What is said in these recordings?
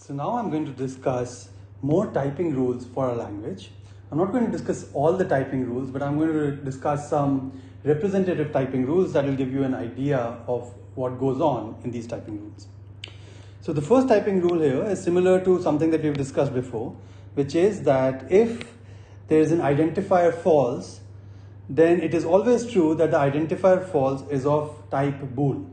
So now I'm going to discuss more typing rules for a language. I'm not going to discuss all the typing rules, but I'm going to discuss some representative typing rules that will give you an idea of what goes on in these typing rules. So the first typing rule here is similar to something that we've discussed before, which is that if there is an identifier false, then it is always true that the identifier false is of type bool.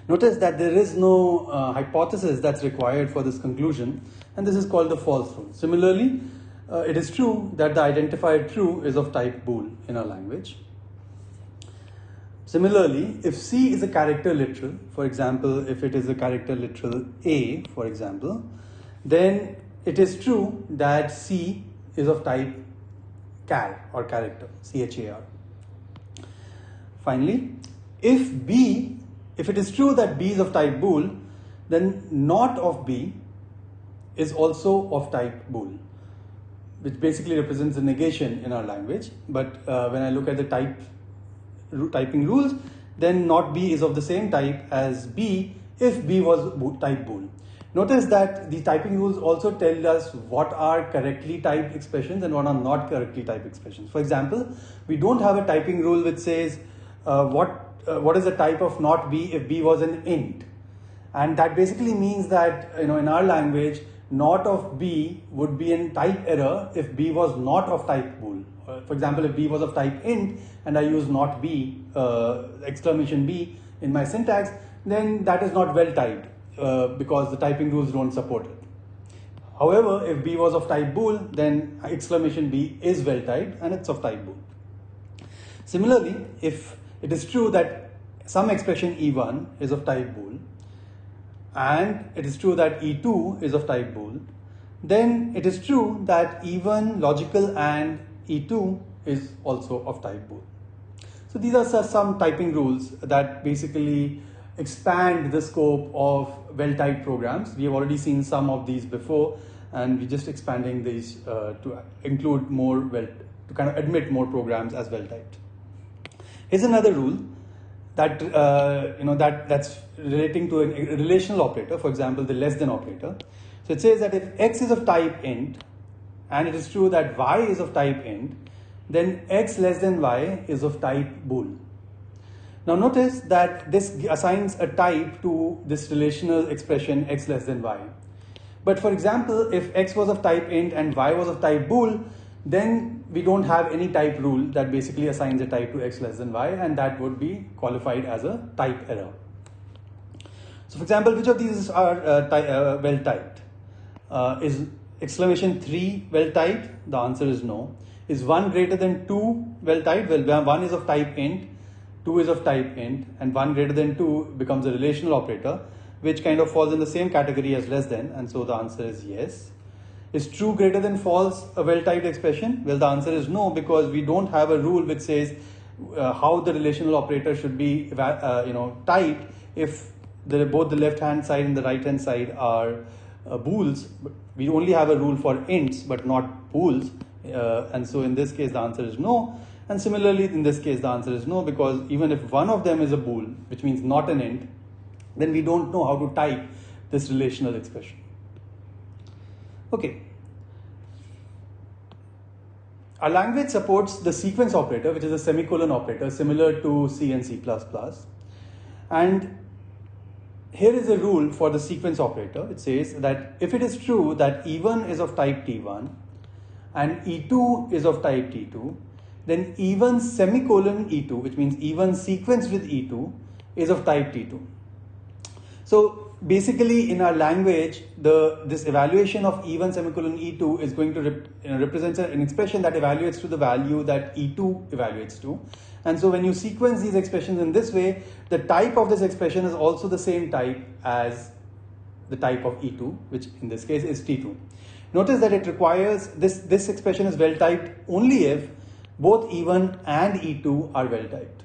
Notice that there is no hypothesis that's required for this conclusion, and this is called the false rule. Similarly, it is true that the identifier true is of type bool in our language. Similarly, if C is a character literal, for example, if it is a character literal A, for example, then it is true that C is of type char or character, CHAR. Finally, if it is true that B is of type bool, then not of B is also of type bool, which basically represents a negation in our language. But when I look at the typing rules, then not B is of the same type as B if B was type bool. Notice that the typing rules also tell us what are correctly typed expressions and what are not correctly typed expressions. For example, we don't have a typing rule which says what is the type of not B if B was an int, and that basically means that in our language not of B would be in type error if B was not of type bool. For example, if B was of type int and I use not B exclamation B in my syntax, then that is not well typed because the typing rules don't support it. However, if B was of type bool, then exclamation B is well typed and it's of type bool. Similarly, if it is true that some expression E1 is of type bool and it is true that E2 is of type bool, then it is true that E1 logical and E2 is also of type bool. So these are some typing rules that basically expand the scope of well-typed programs. We have already seen some of these before, and we're just expanding these to include more to kind of admit more programs as well-typed. Here's another rule that that's relating to a relational operator. For example, the less than operator. So it says that if x is of type int, and it is true that y is of type int, then x less than y is of type bool. Now notice that this assigns a type to this relational expression x less than y. But for example, if x was of type int and y was of type bool, then we don't have any type rule that basically assigns a type to x less than y, and that would be qualified as a type error. So for example, which of these are well typed? Is exclamation 3 well typed? The answer is no. Is 1 greater than 2 well typed? Well, 1 is of type int, 2 is of type int, and 1 greater than 2 becomes a relational operator, which kind of falls in the same category as less than, and so the answer is yes. Is true greater than false a well-typed expression? Well, the answer is no, because we don't have a rule which says how the relational operator should be typed if both the left-hand side and the right-hand side are bools. We only have a rule for ints but not bools, and so in this case the answer is no. And similarly, in this case the answer is no, because even if one of them is a bool, which means not an int, then we don't know how to type this relational expression. Okay. Our language supports the sequence operator, which is a semicolon operator similar to C and C++. And here is a rule for the sequence operator. It says that if it is true that E1 is of type T1 and E2 is of type T2, then E1 semicolon E2, which means E1 sequence with E2, is of type T2. So basically in our language, this evaluation of E1 semicolon E2 is going to represent an expression that evaluates to the value that E2 evaluates to. And so when you sequence these expressions in this way, the type of this expression is also the same type as the type of E2, which in this case is T2. Notice that it requires, this expression is well typed only if both E1 and E2 are well typed.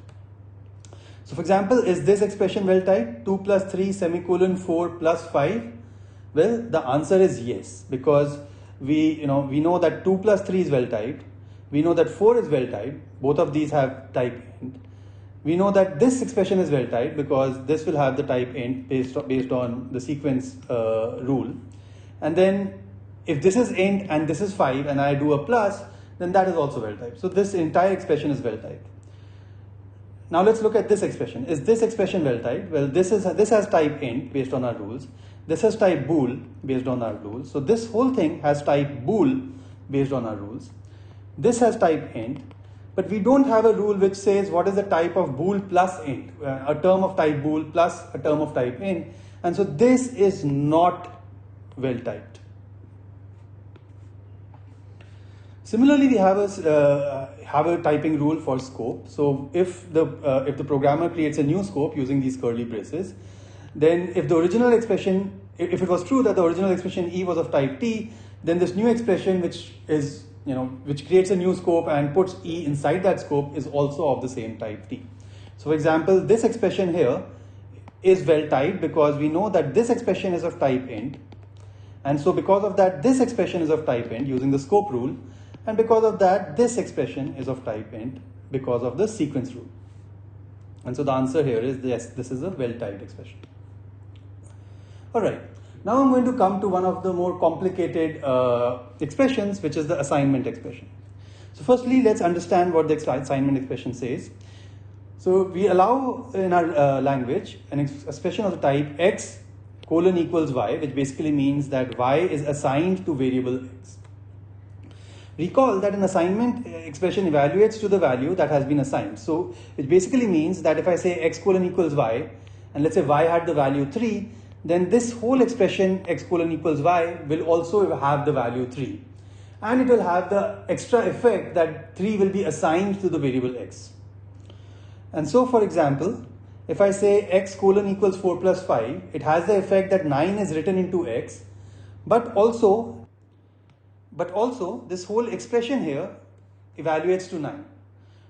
So for example, is this expression well typed? 2 plus 3 semicolon 4 plus 5? Well, the answer is yes, because we know that 2 plus 3 is well typed. We know that 4 is well typed. Both of these have type int. We know that this expression is well typed because this will have the type int based on the sequence rule. And then if this is int and this is 5 and I do a plus, then that is also well typed. So this entire expression is well typed. Now let's look at this expression. Is this expression well typed? Well, this has type int based on our rules. This has type bool based on our rules. So this whole thing has type bool based on our rules. This has type int, but we don't have a rule which says what is the type of bool plus int, a term of type bool plus a term of type int. And so this is not well typed. Similarly, we have a typing rule for scope. So if the programmer creates a new scope using these curly braces, then if the original expression, if it was true that the original expression E was of type T, then this new expression which creates a new scope and puts E inside that scope is also of the same type T. So for example, this expression here is well typed because we know that this expression is of type int. And so because of that, this expression is of type int using the scope rule. And because of that, this expression is of type int because of the sequence rule. And so the answer here is yes, this is a well-typed expression. All right, now I'm going to come to one of the more complicated expressions, which is the assignment expression. So firstly, let's understand what the assignment expression says. So we allow in our language an expression of the type x colon equals y, which basically means that y is assigned to variable x. Recall that an assignment expression evaluates to the value that has been assigned. So it basically means that if I say x colon equals y, and let's say y had the value 3, then this whole expression x colon equals y will also have the value 3. And it will have the extra effect that 3 will be assigned to the variable x. And so for example, if I say x colon equals 4 plus 5, it has the effect that 9 is written into x, but also this whole expression here evaluates to 9.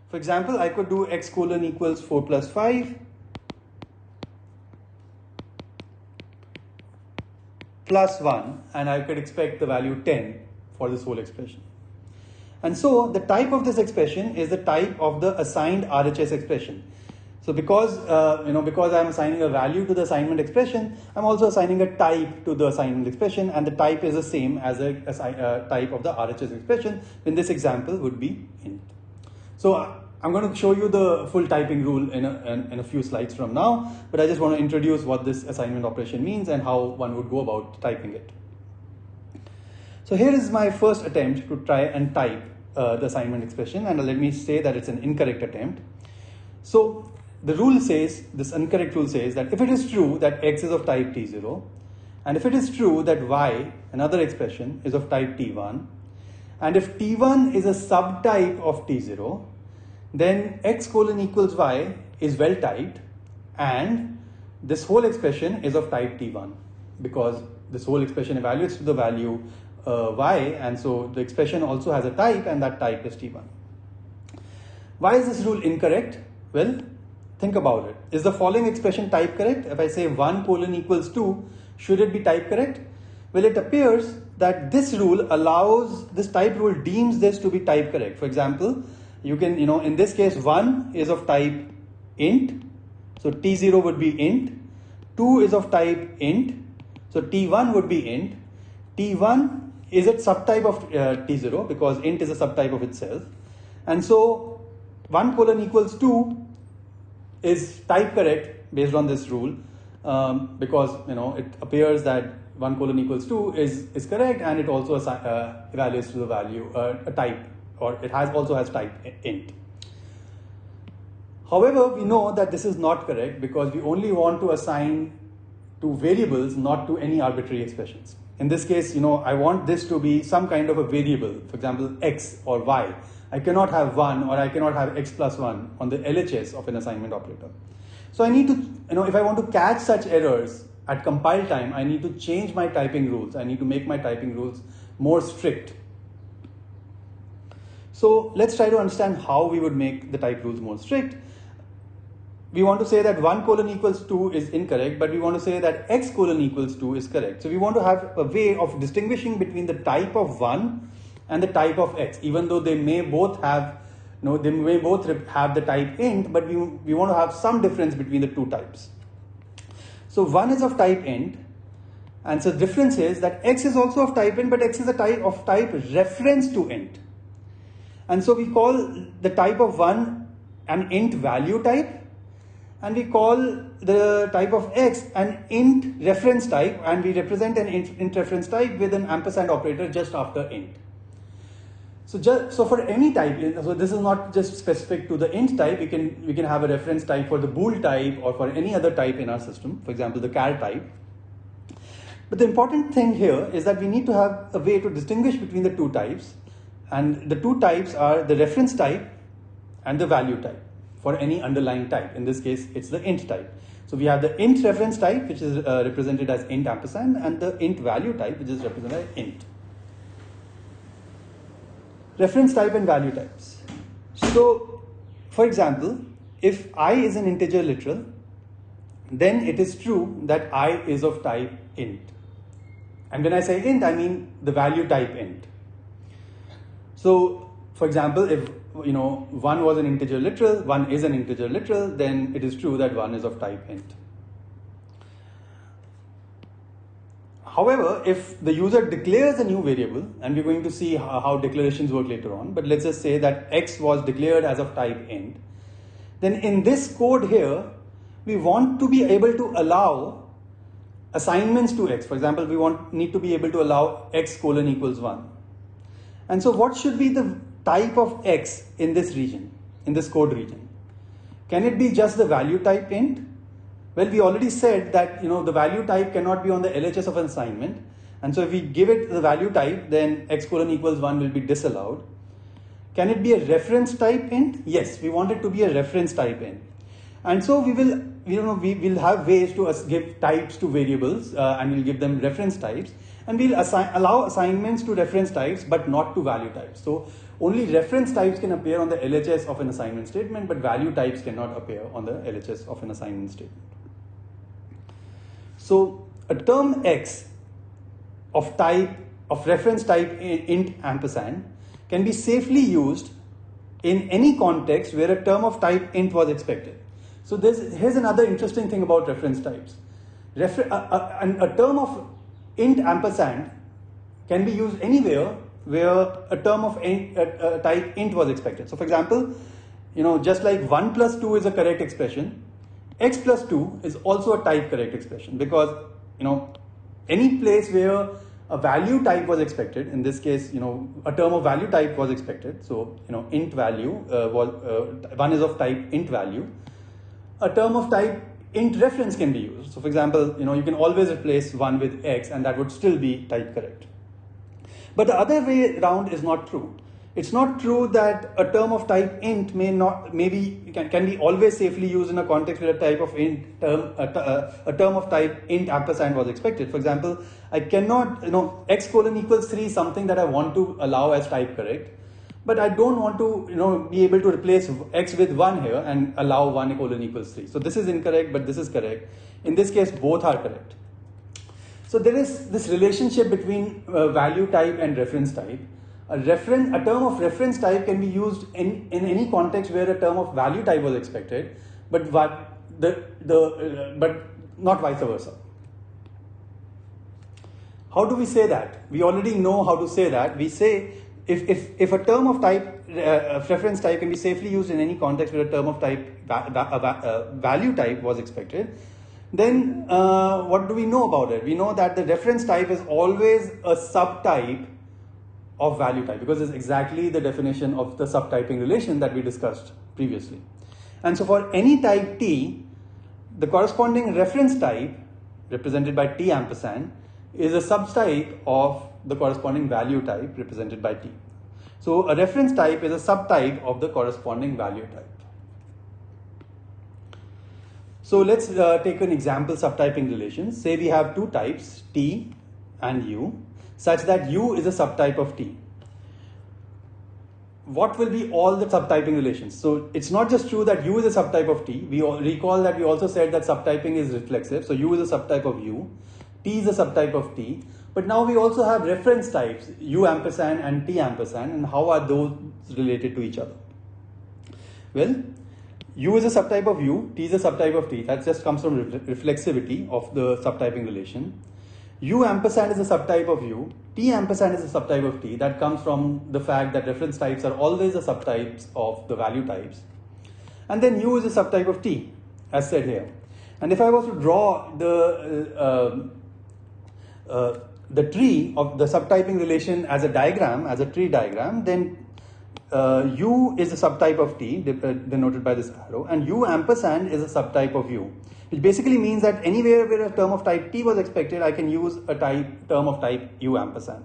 For example, I could do x colon equals 4 plus 5 plus 1, and I could expect the value 10 for this whole expression. And so the type of this expression is the type of the assigned RHS expression. So because I'm assigning a value to the assignment expression, I'm also assigning a type to the assignment expression, and the type is the same as a type of the RHS expression. In this example would be int. So I'm going to show you the full typing rule in a few slides from now, but I just want to introduce what this assignment operation means and how one would go about typing it. So here is my first attempt to try and type the assignment expression, and let me say that it's an incorrect attempt. So the rule says, this incorrect rule says that if it is true that x is of type t0, and if it is true that y, another expression, is of type t1, and if t1 is a subtype of t0, then x colon equals y is well typed, and this whole expression is of type t1, because this whole expression evaluates to the value y, and so the expression also has a type, and that type is t1. Why is this rule incorrect? Well, think about it. Is the following expression type correct? If I say 1 colon equals 2, should it be type correct? Well, it appears that this rule allows, this type rule deems this to be type correct. For example, you can, in this case, 1 is of type int, so t0 would be int. 2 is of type int, so t1 would be int. t1 is a subtype of t0 because int is a subtype of itself. And so 1 colon equals 2 is type correct based on this rule because it appears that 1 colon equals 2 is correct, and it also evaluates to the value a type, or it also has type int. However, we know that this is not correct because we only want to assign to variables, not to any arbitrary expressions. In this case, I want this to be some kind of a variable, for example, x or y. I cannot have 1 or I cannot have x plus 1 on the LHS of an assignment operator. So I need to, if I want to catch such errors at compile time, I need to change my typing rules. I need to make my typing rules more strict. So let's try to understand how we would make the type rules more strict. We want to say that 1 colon equals 2 is incorrect, but we want to say that x colon equals 2 is correct. So we want to have a way of distinguishing between the type of 1 and the type of x, even though they may both have, have the type int, but we want to have some difference between the two types. So 1 is of type int, And so the difference is that x is also of type int, but x is a type of type reference to int. And so we call the type of 1 an int value type, and we call the type of x an int reference type, and we represent an int reference type with an ampersand operator just after int. So for any type, so this is not just specific to the int type, we can have a reference type for the bool type or for any other type in our system, for example the char type. But the important thing here is that we need to have a way to distinguish between the two types, and the two types are the reference type and the value type for any underlying type. In this case, it's the int type. So we have the int reference type, which is represented as int ampersand, and the int value type, which is represented as int. Reference type and value types. So, for example, if I is an integer literal, then it is true that I is of type int. And when I say int, I mean the value type int. So, for example, if 1 was an integer literal, 1 is an integer literal, then it is true that 1 is of type int. However, if the user declares a new variable, and we're going to see how declarations work later on, but let's just say that x was declared as of type int, then in this code here, we want to be able to allow assignments to x. For example, we need to be able to allow x colon equals 1. And so what should be the type of x in this region, in this code region? Can it be just the value type int? Well, we already said that the value type cannot be on the LHS of an assignment, and so if we give it the value type, then x colon equals 1 will be disallowed. Can it be a reference type int? Yes, we want it to be a reference type int, and so we will have ways to give types to variables, and we'll give them reference types, and we'll allow assignments to reference types but not to value types. So only reference types can appear on the LHS of an assignment statement, but value types cannot appear on the LHS of an assignment statement. So a term x of reference type int ampersand can be safely used in any context where a term of type int was expected. So here's another interesting thing about reference types. A term of int ampersand can be used anywhere where a term of type int was expected. So for example, just like 1 plus 2 is a correct expression, x plus 2 is also a type correct expression, because any place where a value type was expected, in this case a term of value type was expected, so int value was 1 is of type int value, a term of type int reference can be used. So for example, you can always replace 1 with x and that would still be type correct. But the other way around is not true. It's not true that a term of type int can be always safely used in a context where a type of a term of type int ampersand was expected. For example, I cannot, x colon equals 3 is something that I want to allow as type correct, but I don't want to, be able to replace x with 1 here and allow 1 colon equals 3. So this is incorrect, but this is correct. In this case, both are correct. So there is this relationship between value type and reference type. A term of reference type can be used in any context where a term of value type was expected, but not vice versa. How do we say that? We already know how to say that. We say if a term of type reference type can be safely used in any context where a term of type value type was expected, then what do we know about it? We know that the reference type is always a subtype of value type, because it's exactly the definition of the subtyping relation that we discussed previously. And so for any type t, the corresponding reference type, represented by t ampersand, is a subtype of the corresponding value type, represented by t. So a reference type is a subtype of the corresponding value type. So let's take an example subtyping relation. Say we have two types, t and u, such that u is a subtype of t. What will be all the subtyping relations? So it's not just true that u is a subtype of t. We recall that we also said that subtyping is reflexive. So u is a subtype of u, t is a subtype of t. But now we also have reference types, u ampersand and t ampersand, and how are those related to each other? Well, u is a subtype of u, t is a subtype of t. That just comes from reflexivity of the subtyping relation. U ampersand is a subtype of U, T ampersand is a subtype of T. That comes from the fact that reference types are always the subtypes of the value types. And then U is a subtype of T, as said here. And if I was to draw the tree of the subtyping relation as a diagram, as a tree diagram, then U is a subtype of T, denoted by this arrow, and U ampersand is a subtype of U, which basically means that anywhere where a term of type T was expected, I can use a term of type U ampersand.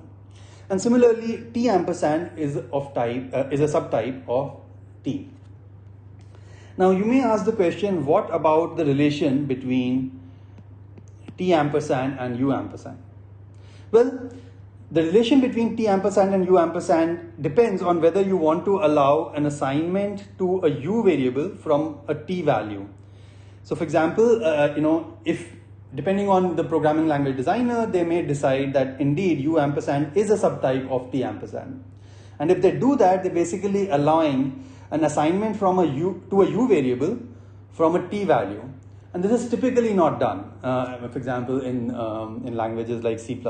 And similarly, T ampersand is of type is a subtype of T. Now you may ask the question, what about the relation between T ampersand and U ampersand? Well, the relation between T ampersand and U ampersand depends on whether you want to allow an assignment to a U variable from a T value. So for example, if depending on the programming language designer, they may decide that indeed U ampersand is a subtype of T ampersand. And if they do that, they're basically allowing an assignment from a U to a U variable from a T value. And this is typically not done, for example, in languages like C++.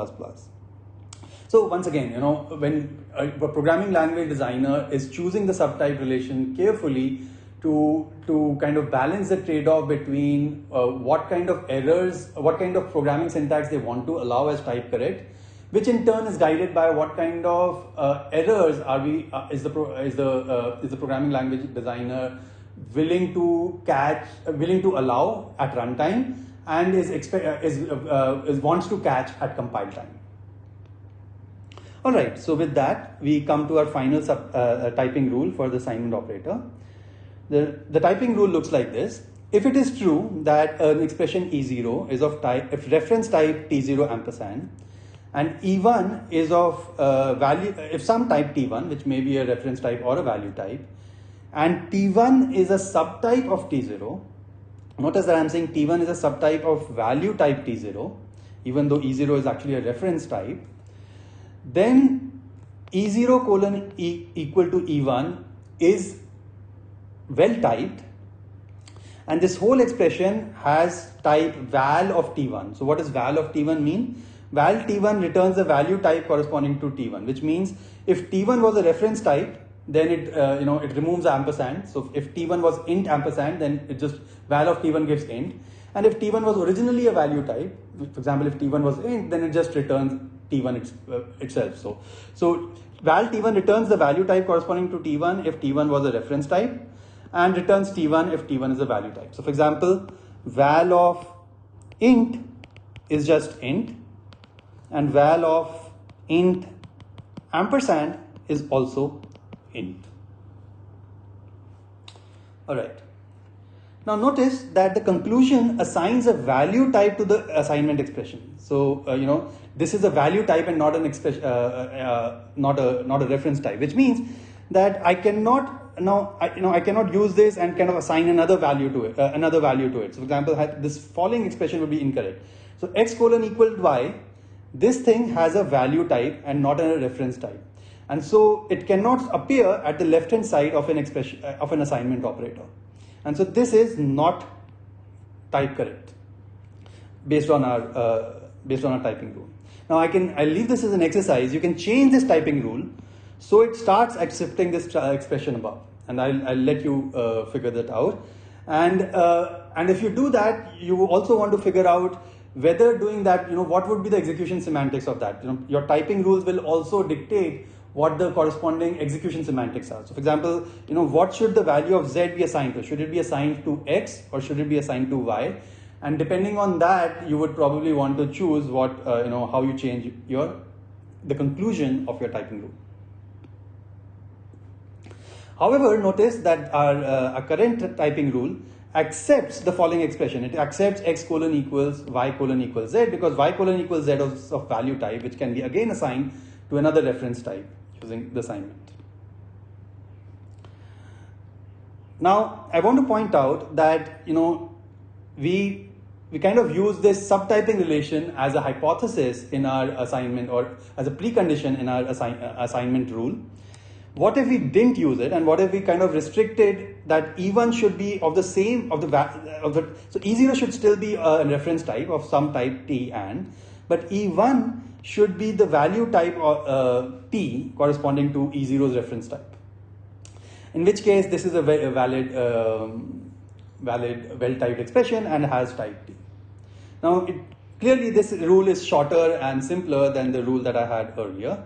So once again, when a programming language designer is choosing the subtype relation carefully to kind of balance the trade-off between what kind of errors, what kind of programming syntax they want to allow as type correct, which in turn is guided by what kind of errors is the programming language designer willing to allow at runtime, and wants to catch at compile time. All right, so with that, we come to our final typing rule for the assignment operator. The typing rule looks like this. If it is true that an expression E0 is of type, if reference type T0 ampersand, and E1 is of value, if some type T1, which may be a reference type or a value type, and T1 is a subtype of T0, notice that I'm saying T1 is a subtype of value type T0, even though E0 is actually a reference type, then E0 colon equal to E1 is well typed, and this whole expression has type val of T1. So what does val of T1 mean? Val T1 returns the value type corresponding to T1, which means if T1 was a reference type, then it removes the ampersand. So if T1 was int ampersand, then it just val of T1 gives int. And if T1 was originally a value type, for example, if T1 was int, then it just returns T1 itself. So val T1 returns the value type corresponding to T1 if T1 was a reference type, and returns T1 if T1 is a value type. So for example, val of int is just int, and val of int ampersand is also int. All right. Now notice that the conclusion assigns a value type to the assignment expression. So this is a value type and not an expression, not a reference type, which means that I cannot I cannot use this and kind of assign another value to it. So for example, this following expression would be incorrect. So x colon equal to y, this thing has a value type and not a reference type, and so it cannot appear at the left hand side of an expression of an assignment operator, and so this is not type correct based on our typing rule. Now I'll leave this as an exercise. You can change this typing rule so it starts accepting this expression above, and I'll let you figure that out. And if you do that, you also want to figure out whether doing that, what would be the execution semantics of that. Your typing rules will also dictate what the corresponding execution semantics are. So for example, what should the value of z be assigned to? Should it be assigned to x or should it be assigned to y? And depending on that, you would probably want to choose what, how you change the conclusion of your typing rule. However, notice that our current typing rule accepts the following expression. It accepts x colon equals y colon equals z, because y colon equals z is of value type, which can be again assigned to another reference type using the assignment. Now, I want to point out that we kind of use this subtyping relation as a hypothesis in our assignment, or as a precondition in our assignment rule. What if we didn't use it, and what if we kind of restricted that E1 should be of the same so E0 should still be a reference type of some type T, but E1 should be the value type T corresponding to E0's reference type. In which case, this is a valid well-typed expression and has type T. Now, clearly this rule is shorter and simpler than the rule that I had earlier.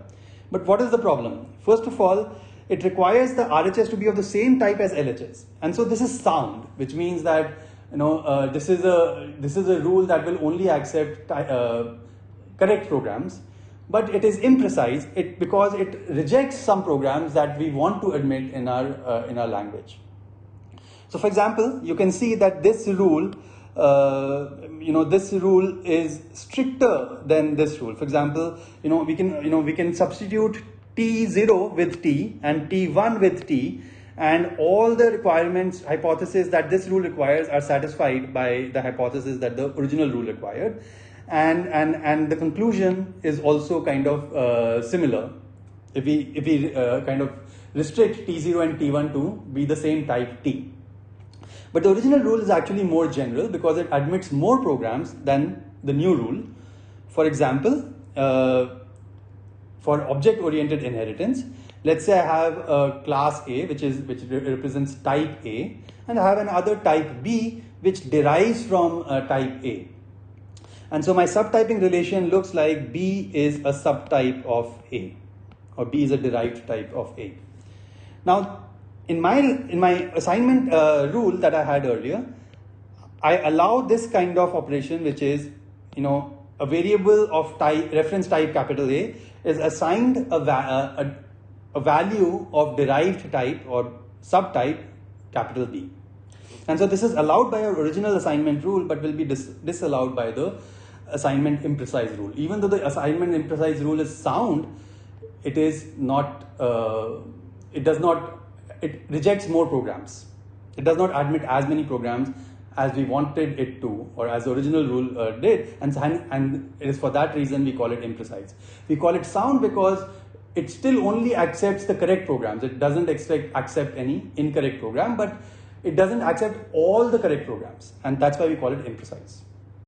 But what is the problem? First of all, it requires the RHS to be of the same type as LHS, and so this is sound, which means that this is a rule that will only accept correct programs, but it is imprecise because it rejects some programs that we want to admit in our language. So, for example, you can see that this rule, this rule is stricter than this rule. For example, we can substitute T0 with T and T1 with T, and all the requirements, hypotheses that this rule requires are satisfied by the hypothesis that the original rule required, and the conclusion is also kind of similar if we kind of restrict T0 and T1 to be the same type T. But the original rule is actually more general because it admits more programs than the new rule. For example, for object-oriented inheritance, let's say I have a class A which represents type A, and I have another type B which derives from type A. And so my subtyping relation looks like B is a subtype of A, or B is a derived type of A. Now, in my assignment rule that I had earlier, I allow this kind of operation, which is, a variable of type reference type capital A is assigned a value of derived type or subtype capital B. And so this is allowed by our original assignment rule, but will be disallowed by the assignment imprecise rule. Even though the assignment imprecise rule is sound, it is not, it rejects more programs. It does not admit as many programs as we wanted it to, or as the original rule did, and it is for that reason we call it imprecise. We call it sound because it still only accepts the correct programs. It doesn't accept any incorrect program, but it doesn't accept all the correct programs, and that's why we call it imprecise.